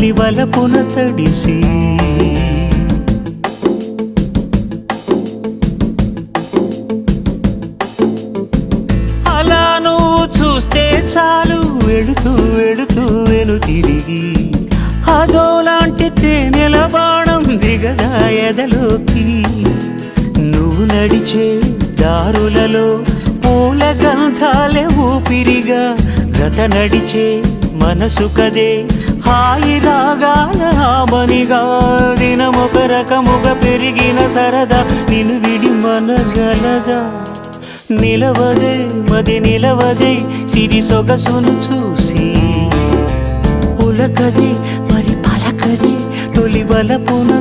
తొలి వలపున తడిసి అలా నువ్వు చూస్తే చాలు వెళుతూ వెళుతూ వెను తిరిగి అదోలాంటి తేనెల బాణం దిగదా ఎదలోకి నువ్వు నడిచే దారులలో పూల గంధాలే ఊపిరిగా జత నడిచే మనసు కదే హాయి రాగాల ఆమనిగా దినమొక రకముగా పెరిగిన సరదా నిన్ను విడి మనగలదా నిలవదే మది నిలవదే సిరి సొగసును చూసి ఉలకదే మరి పలకదే తొలి వలపున